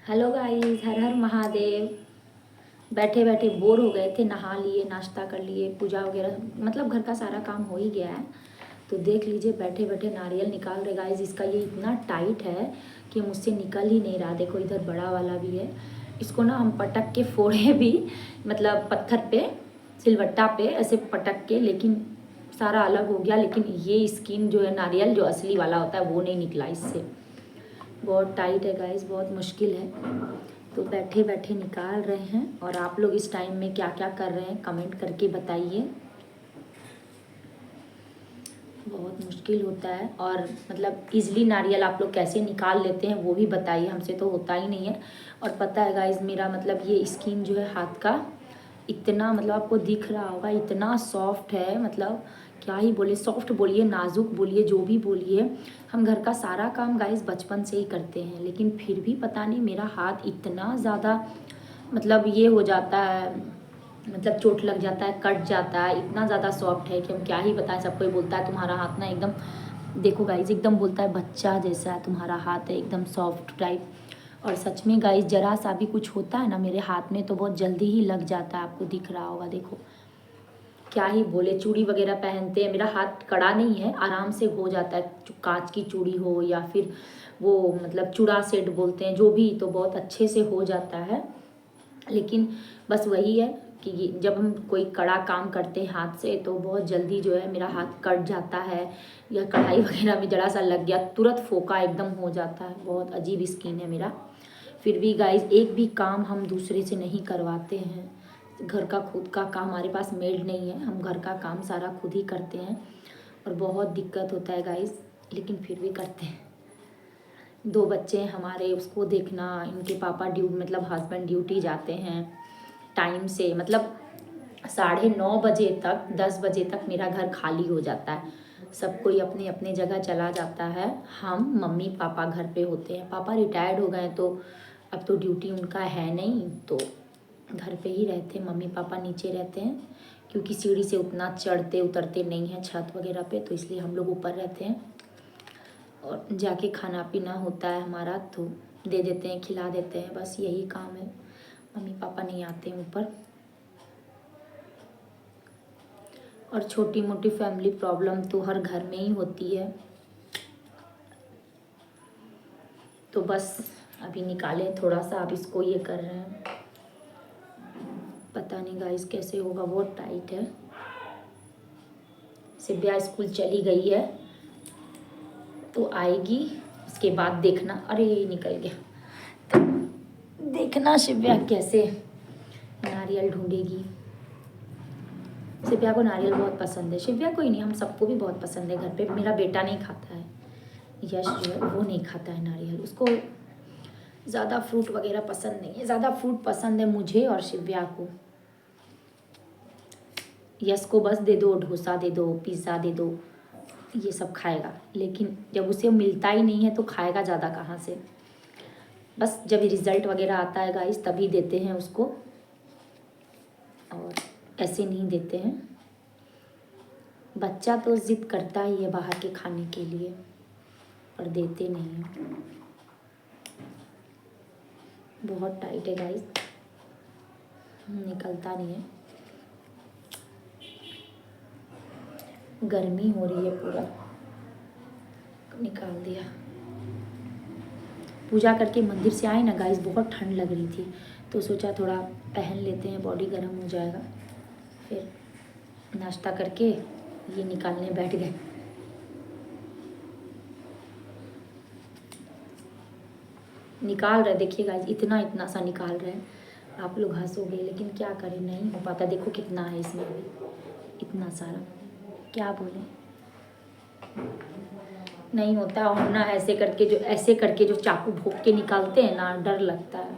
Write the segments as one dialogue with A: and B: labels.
A: Hello guys, हर हर महादेव। बैठे बैठे bore हो गए थे, नहा लिए, नाश्ता कर लिए, पूजा वगैरह मतलब घर का सारा काम हो ही गया है। तो देख लीजिए, बैठे बैठे नारियल निकाल रहे गाइस। इसका ये इतना टाइट है कि मुझसे निकल ही नहीं रहा। देखो इधर बड़ा वाला भी है। इसको ना हम पटक के फोड़े भी, मतलब पत्थर पे, सिलवट्टा पे ऐसे पटक के, लेकिन सारा अलग हो गया। लेकिन ये स्किन जो है नारियल, जो असली वाला होता है, वो नहीं निकला इससे। बहुत टाइट है गाइस, बहुत मुश्किल है। तो बैठे बैठे निकाल रहे हैं। और आप लोग इस टाइम में क्या क्या कर रहे हैं कमेंट करके बताइए। बहुत मुश्किल होता है। और मतलब इजली नारियल आप लोग कैसे निकाल लेते हैं वो भी बताइए, हमसे तो होता ही नहीं है। और पता है गाइस, मेरा मतलब ये स्किन जो है हाथ का, इतना मतलब आपको दिख रहा होगा, इतना सॉफ्ट है। मतलब क्या ही बोले, सॉफ्ट बोलिए, नाजुक बोलिए, जो भी बोलिए। हम घर का सारा काम गाइस बचपन से ही करते हैं, लेकिन फिर भी पता नहीं मेरा हाथ इतना ज़्यादा मतलब ये हो जाता है, मतलब चोट लग जाता है, कट जाता है। इतना ज़्यादा सॉफ्ट है कि हम क्या ही बताएं। सब कोई बोलता है तुम्हारा हाथ ना एकदम, देखो गाइज एकदम बोलता है बच्चा जैसा है तुम्हारा हाथ है, एकदम सॉफ्ट टाइप। और सच में गाइज, जरा सा भी कुछ होता है ना मेरे हाथ में तो बहुत जल्दी ही लग जाता है। आपको दिख रहा होगा, देखो क्या ही बोले। चूड़ी वगैरह पहनते हैं, मेरा हाथ कड़ा नहीं है, आराम से हो जाता है। कांच की चूड़ी हो या फिर वो मतलब चूड़ा सेट बोलते हैं, जो भी, तो बहुत अच्छे से हो जाता है। लेकिन बस वही है कि जब हम कोई कड़ा काम करते हैं हाथ से तो बहुत जल्दी जो है मेरा हाथ कट जाता है, या कढ़ाई वगैरह में जरा सा लग गया तुरंत फोका एकदम हो जाता है। बहुत अजीब स्किन है मेरा। फिर भी गाइज, एक भी काम हम दूसरे से नहीं करवाते हैं। घर का खुद का काम, हमारे पास मेड नहीं है, हम घर का काम सारा खुद ही करते हैं। और बहुत दिक्कत होता है गाइज, लेकिन फिर भी करते हैं। 2 बच्चे हैं हमारे, उसको देखना, इनके पापा मतलब हस्बैंड ड्यूटी जाते हैं टाइम से, मतलब 9:30 बजे तक, 10 बजे तक मेरा घर खाली हो जाता है। सब कोई अपने अपने जगह चला जाता है। हम मम्मी पापा घर पे होते हैं। पापा रिटायर्ड हो गए तो अब तो ड्यूटी उनका है नहीं, तो घर पे ही रहते हैं। मम्मी पापा नीचे रहते हैं, क्योंकि सीढ़ी से उतना चढ़ते उतरते नहीं हैं छत वगैरह पे, तो इसलिए हम लोग ऊपर रहते हैं। और जाके खाना पीना होता है हमारा तो दे देते हैं, खिला देते हैं, बस यही काम है। मम्मी पापा नहीं आते हैं ऊपर। और छोटी मोटी फैमिली प्रॉब्लम तो हर घर में ही होती है। तो बस अभी निकाले थोड़ा सा, अब इसको ये कर रहे हैं। पता नहीं गाइस कैसे होगा, बहुत टाइट है। सिब्या स्कूल चली गई है, तो आएगी उसके बाद देखना। अरे निकल गया। तो देखना शिव्या कैसे नारियल ढूंढेगी। शिव्या को नारियल बहुत पसंद है। शिव्या को ही नहीं, हम सबको भी बहुत पसंद है घर पे। मेरा बेटा नहीं खाता है, यश जो है वो नहीं खाता है नारियल। उसको ज़्यादा फ्रूट वगैरह पसंद नहीं है। ज़्यादा फ्रूट पसंद है मुझे और शिव्या को। यश को बस दे दो, डोसा दे दो, पिज़्ज़ा दे दो, ये सब खाएगा। लेकिन जब उसे मिलता ही नहीं है तो खाएगा ज़्यादा कहाँ से। बस जब रिज़ल्ट वगैरह आता है गाइस तभी देते हैं उसको, और ऐसे नहीं देते हैं। बच्चा तो ज़िद करता ही है बाहर के खाने के लिए, पर देते नहीं हैं। बहुत टाइट है गाइस, निकलता नहीं है। गर्मी हो रही है, पूरा निकाल दिया। पूजा करके मंदिर से आए ना गाइस, बहुत ठंड लग रही थी, तो सोचा थोड़ा पहन लेते हैं, बॉडी गर्म हो जाएगा। फिर नाश्ता करके ये निकालने बैठ गए। निकाल रहे, देखिए गाइस, इतना इतना सा निकाल रहे हैं। आप लोग हंसोगे, लेकिन क्या करें, नहीं हो पाता। देखो कितना है इसमें भी, इतना सारा, क्या बोले, नहीं होता। और ना ऐसे करके जो चाकू भोंक के निकालते हैं ना, डर लगता है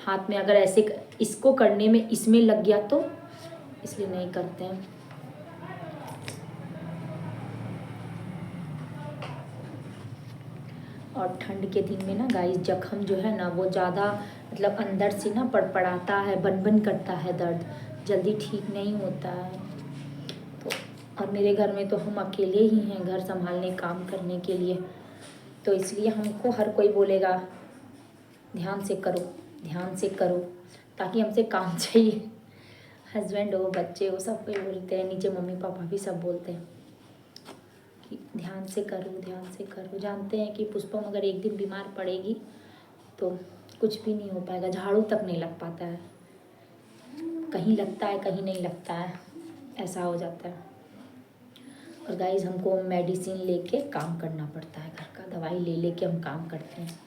A: हाथ में। अगर ऐसे इसको करने में इसमें लग गया तो इसलिए नहीं करते हैं। और ठंड के दिन में ना गाइस, जख्म जो है ना वो ज़्यादा मतलब अंदर से ना पड़पड़ाता है, बन करता है, दर्द जल्दी ठीक नहीं होता है। तो और मेरे घर में तो हम अकेले ही हैं घर संभालने, काम करने के लिए, तो इसलिए हमको हर कोई बोलेगा ध्यान से करो, ध्यान से करो, ताकि हमसे काम चाहिए। हस्बैंड हो, बच्चे हो, सब कोई बोलते हैं, नीचे मम्मी पापा भी सब बोलते हैं कि ध्यान से करो, ध्यान से करो। जानते हैं कि पुष्पम अगर एक दिन बीमार पड़ेगी तो कुछ भी नहीं हो पाएगा, झाड़ू तक नहीं लग पाता है, कहीं लगता है कहीं नहीं लगता है, ऐसा हो जाता है। और गाइस हमको मेडिसिन लेके काम करना पड़ता है, घर का दवाई ले लेके हम काम करते हैं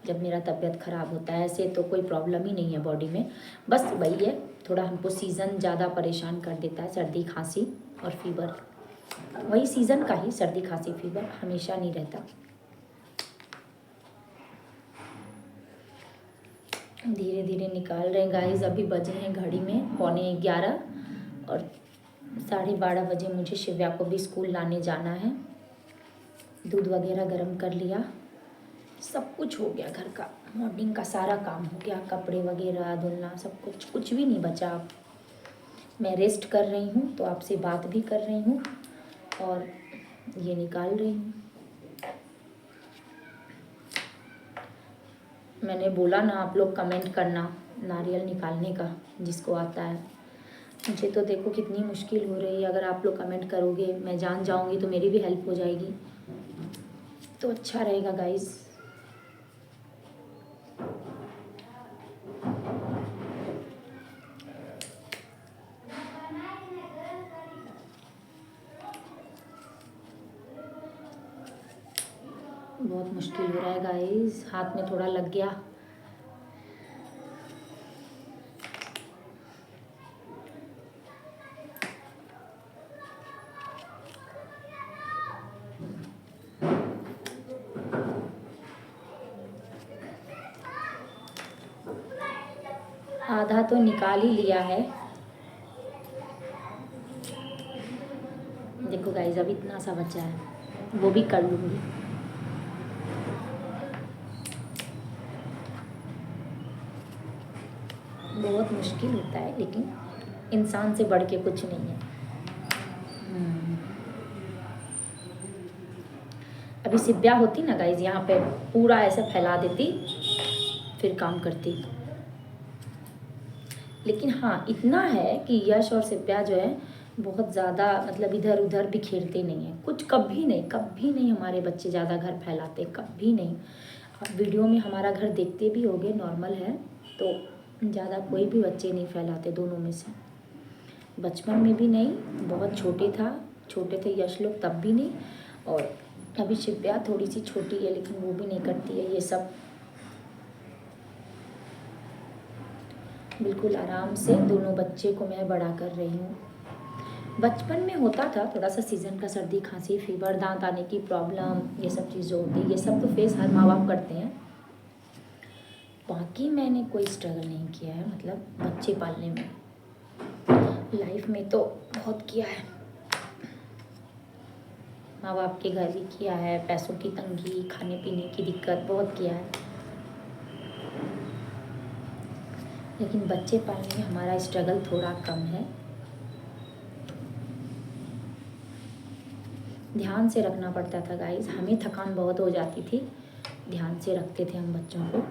A: जब मेरा तबीयत ख़राब होता है। ऐसे तो कोई प्रॉब्लम ही नहीं है बॉडी में, बस वही है थोड़ा हमको सीज़न ज़्यादा परेशान कर देता है, सर्दी खांसी और फीवर। वही सीज़न का ही सर्दी खांसी फीवर, हमेशा नहीं रहता। धीरे धीरे निकाल रहे हैं गाइस। अभी बजे हैं घड़ी में 11:15 और 12:30 बजे मुझे शिव्या को भी स्कूल लाने जाना है। दूध वगैरह गर्म कर लिया, सब कुछ हो गया, घर का मॉर्निंग का सारा काम हो गया, कपड़े वगैरह धुलना सब कुछ, कुछ भी नहीं बचा। अब मैं रेस्ट कर रही हूँ तो आपसे बात भी कर रही हूँ और ये निकाल रही हूँ। मैंने बोला ना, आप लोग कमेंट करना नारियल निकालने का जिसको आता है। मुझे तो देखो कितनी मुश्किल हो रही है, अगर आप लोग कमेंट करोगे मैं जान जाऊँगी तो मेरी भी हेल्प हो जाएगी, तो अच्छा रहेगा गाइस। बहुत मुश्किल हो रहा है गाइस, हाथ में थोड़ा लग गया। आधा तो निकाल ही लिया है। देखो गाइस अभी इतना सा बचा है, वो भी कर लूँगी। बहुत मुश्किल होता है लेकिन इंसान से बढ़ के कुछ नहीं है। अभी सिब्या होती ना गाइस, यहाँ पे पूरा ऐसा फैला देती, फिर काम करती। लेकिन हाँ इतना है कि यश और सिब्या जो है बहुत ज़्यादा मतलब इधर उधर बिखेरते नहीं हैं, कुछ कभी नहीं हमारे बच्चे ज़्यादा घर फैलाते, कभी नहीं। आप वीडियो में हमारा घर देखते भी होगे, नॉर्मल है, तो ज़्यादा कोई भी बच्चे नहीं फैलाते दोनों में से। बचपन में भी नहीं, बहुत छोटे थे यश लोग तब भी नहीं, और अभी शिव्या थोड़ी सी छोटी है लेकिन वो भी नहीं करती है ये सब। बिल्कुल आराम से दोनों बच्चे को मैं बड़ा कर रही हूँ। बचपन में होता था थोड़ा सा सीज़न का सर्दी खांसी फीवर, दांत आने की प्रॉब्लम, ये सब चीज़ें होती है, ये सब तो फेस हर माँ बाप करते हैं। बाकी मैंने कोई स्ट्रगल नहीं किया है मतलब बच्चे पालने में, लाइफ में तो बहुत किया है। माँ बाप के घर भी किया है, पैसों की तंगी, खाने पीने की दिक्कत, बहुत किया है। लेकिन बच्चे पालने में हमारा स्ट्रगल थोड़ा कम है। ध्यान से रखना पड़ता था गाइस, हमें थकान बहुत हो जाती थी, ध्यान से रखते थे हम बच्चों को,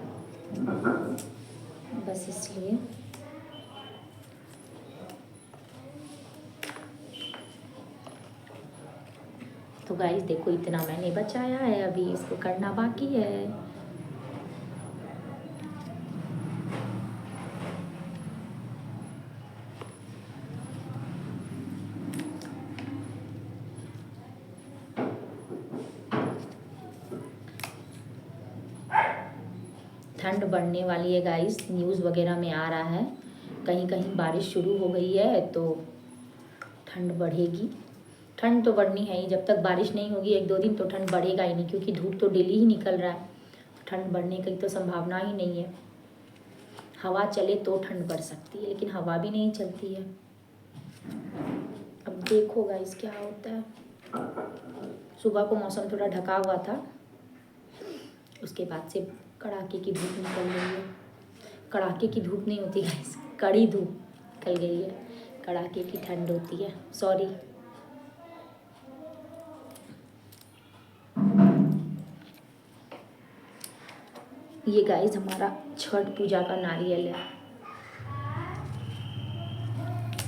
A: बस इसलिए। तो गाइस देखो इतना मैंने बचाया है, अभी इसको करना बाकी है। ठंड बढ़ने वाली है गाइस, न्यूज़ वगैरह में आ रहा है, कहीं कहीं बारिश शुरू हो गई है तो ठंड बढ़ेगी। ठंड तो बढ़नी है ही, जब तक बारिश नहीं होगी 1-2 दिन तो ठंड बढ़ेगा ही नहीं, क्योंकि धूप तो डेली ही निकल रहा है, ठंड बढ़ने की तो संभावना ही नहीं है। हवा चले तो ठंड बढ़ सकती है, लेकिन हवा भी नहीं चलती है। अब देखो गाइस क्या होता है। सुबह को मौसम थोड़ा ढका हुआ था, उसके बाद से कड़ाके की धूप निकल गई है। कड़ाके की धूप नहीं होती गाइस, कड़ी धूप निकल गई है, कड़ाके की ठंड होती है, सॉरी। ये गाइस हमारा छठ पूजा का नारियल है।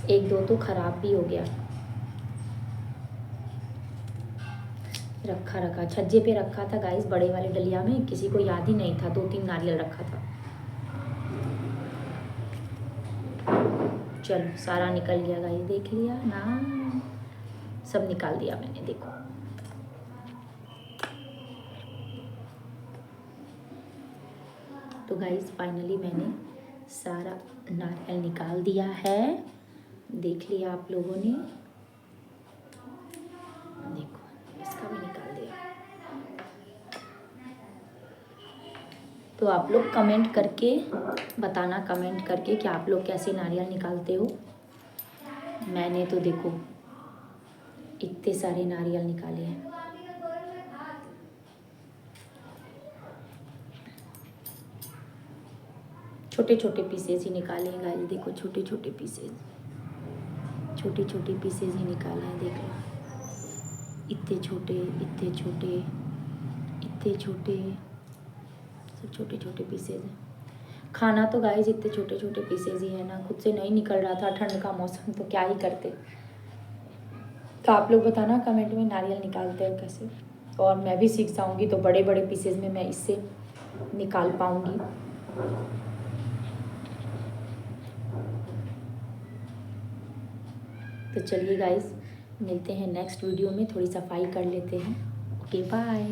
A: एक दो तो खराब भी हो गया, रखा छज्जे पे रखा था गाइस, बड़े वाले डलिया में, किसी को याद ही नहीं था, 2-3 नारियल रखा था। चलो सारा निकल गया गाइस, देख लिया ना, सब निकाल दिया मैंने, देखो। तो गाइस फाइनली मैंने सारा नारियल निकाल दिया है, देख लिया आप लोगों ने, देखो इसका भी निकाल दिया। तो आप लोग कमेंट करके बताना, कमेंट करके कि आप लोग कैसे नारियल निकालते हो। मैंने तो देखो इतने सारे नारियल निकाले हैं। छोटे छोटे पीसेस ही निकाले हैं गाइस, देखो छोटे छोटे पीसेस, छोटे छोटे पीसेस ही निकाले हैं, देख लो। इतने छोटे, इतने छोटे, इतने छोटे, सब छोटे छोटे पीसेज हैं। खाना तो गाइस इतने छोटे छोटे पीसेज ही है ना, खुद से नहीं निकल रहा था, ठंड का मौसम तो क्या ही करते। तो आप लोग बताना कमेंट में नारियल निकालते हो कैसे, और मैं भी सीख जाऊंगी तो बड़े बड़े पीसेज में मैं इससे निकाल पाऊंगी। तो चलिए गाइस, मिलते हैं नेक्स्ट वीडियो में, थोड़ी सफाई कर लेते हैं। Okay bye.